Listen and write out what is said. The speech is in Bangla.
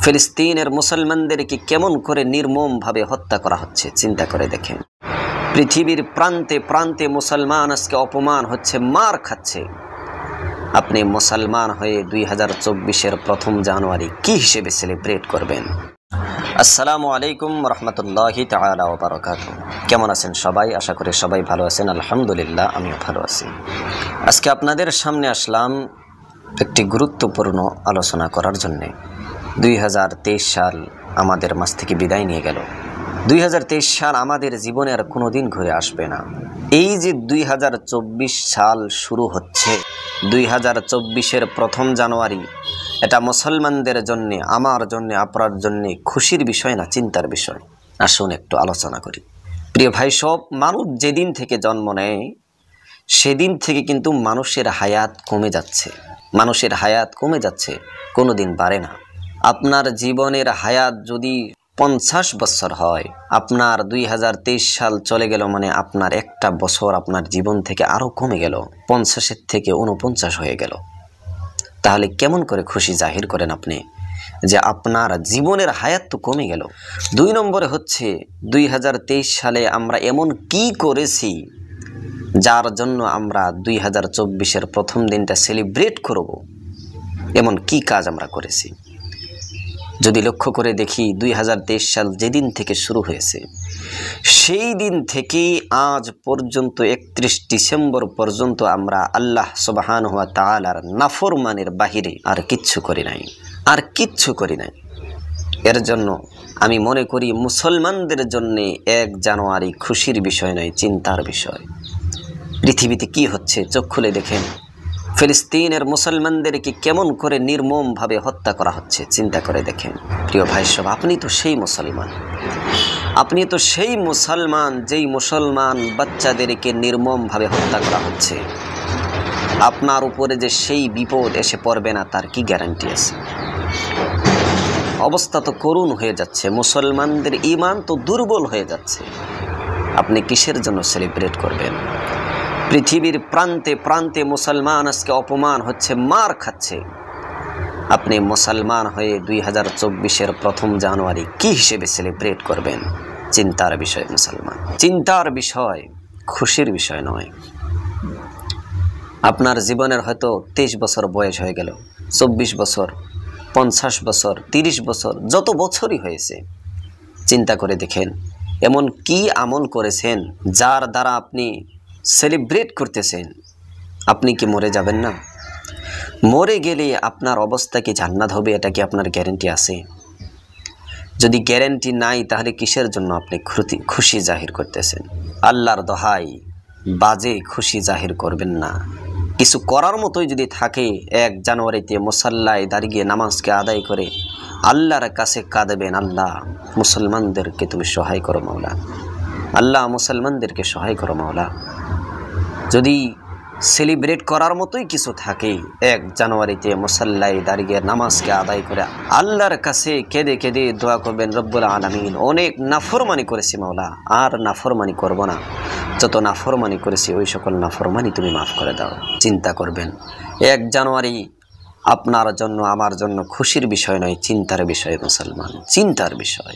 ফিলিস্তিনের মুসলমানদেরকে কেমন করে নির্মমভাবে হত্যা করা হচ্ছে চিন্তা করে দেখেন। পৃথিবীর প্রান্তে প্রান্তে মুসলমান আজকে অপমান হচ্ছে, মার খাচ্ছে। আপনি মুসলমান হয়ে 2024-এর প্রথম জানুয়ারি কি হিসেবে সেলিব্রেট করবেন? আসসালামু আলাইকুম রহমতুল্লাহি তাআলা ওয়া বারাকাতুহু। কেমন আছেন সবাই? আশা করি সবাই ভালো আছেন। আলহামদুলিল্লাহ, আমিও ভালো আছি। আজকে আপনাদের সামনে আসলাম একটি গুরুত্বপূর্ণ আলোচনা করার জন্যে। 2023 সাল আমাদের মাঝ থেকে বিদায় নিয়ে গেল। 2023 সাল আমাদের জীবনে আর কোনো দিন ঘুরে আসবে না। এই যে 2024 সাল শুরু হচ্ছে, 2024-এর প্রথম জানুয়ারি, এটা মুসলমানদের জন্যে, আমার জন্যে, আপনার জন্যে খুশির বিষয় না চিন্তার বিষয়? আসুন একটু আলোচনা করি। প্রিয় ভাই, সব মানুষ যেদিন থেকে জন্ম নেয় সেদিন থেকে কিন্তু মানুষের হায়াত কমে যাচ্ছে। মানুষের হায়াত কমে যাচ্ছে, কোনো দিন বাড়ে না। আপনার জীবনের হায়াত যদি 50 বছর হয়, আপনার 2023 সাল চলে গেল মানে আপনার একটা বছর আপনার জীবন থেকে আরও কমে গেল, 50-এর থেকে 49 হয়ে গেল। তাহলে কেমন করে খুশি জাহির করেন আপনি যে আপনার জীবনের হায়াত তো কমে গেল? 2 নম্বরে হচ্ছে 2023 সালে আমরা এমন কি করেছি যার জন্য আমরা 2024-এর প্রথম দিনটা সেলিব্রেট করব? এমন কি কাজ আমরা করেছি? যদি লক্ষ্য করে দেখি, 2023 সাল যেদিন থেকে শুরু হয়েছে সেই দিন থেকেই আজ পর্যন্ত 31 ডিসেম্বর পর্যন্ত আমরা আল্লাহ সুবহানাহু ওয়া তাআলার নাফরমানের বাহিরে আর কিচ্ছু করি নাই, আর কিচ্ছু করি নাই। এর জন্য আমি মনে করি মুসলমানদের জন্য 1 জানুয়ারি খুশির বিষয় নয়, চিন্তার বিষয়। পৃথিবীতে কি হচ্ছে চোখ খুলে দেখেন। ফিলিস্তিনের মুসলমানদেরকে কেমন করে নির্মমভাবে হত্যা করা হচ্ছে চিন্তা করে দেখেন। প্রিয় ভাই সব, আপনি তো সেই মুসলমান, আপনি তো সেই মুসলমান যেই মুসলমান বাচ্চাদেরকে নির্মমভাবে হত্যা করা হচ্ছে। আপনার উপরে যে সেই বিপদ এসে পড়বে না তার কি গ্যারান্টি আছে? অবস্থা তো করুণ হয়ে যাচ্ছে, মুসলমানদের ঈমান তো দুর্বল হয়ে যাচ্ছে। আপনি কিসের জন্য সেলিব্রেট করবেন? পৃথিবীর প্রান্তে প্রান্তে মুসলমান আজকে অপমান হচ্ছে, মার খাচ্ছে। আপনি মুসলমান হয়ে 2024-এর প্রথম জানুয়ারি কি হিসেবে সেলিব্রেট করবেন? চিন্তার বিষয় মুসলমান, চিন্তার বিষয়, খুশির বিষয় নয়। আপনার জীবনের হয়তো 23 বছর বয়স হয়ে গেল, 24 বছর, 50 বছর, 30 বছর, যত বছরই হয়েছে, চিন্তা করে দেখেন এমন কি আমল করেছেন যার দ্বারা আপনি সেলিব্রেট করতেছেন? আপনি কি মরে যাবেন না? মরে গেলে আপনার অবস্থা কি জান্নাত হবে, এটা কি আপনার গ্যারেন্টি আছে? যদি গ্যারেন্টি নাই তাহলে কিসের জন্য আপনি খুশি জাহির করতেছেন? আল্লাহর দোহাই, বাজে খুশি জাহির করবেন না। কিছু করার মতোই যদি থাকে, 1 জানুয়ারিতে মুসাল্লায় দাঁড়িয়ে নামাজকে আদায় করে আল্লাহর কাছে কাঁদবেন, আল্লাহ মুসলমানদেরকে তুমি সহায় করো মাওলা, আল্লাহ মুসলমানদেরকে সহায় করো মাওলা। যদি সেলিব্রেট করার মতোই কিছু থাকে, 1 জানুয়ারিতে মুসাল্লায় দাঁড়িয়ে নামাজকে আদায় করে আল্লাহর কাছে কেঁদে কেঁদে দোয়া করবেন, রব্বুল আলামিন অনেক নাফরমানি করেছি মাওলা, আর নাফরমানি করব না, যত নাফরমানি করেছি ওই সকল নাফরমানি তুমি মাফ করে দাও। চিন্তা করবেন 1 জানুয়ারি আপনার জন্য আমার জন্য খুশির বিষয় নয়, চিন্তার বিষয় মুসলমান, চিন্তার বিষয়।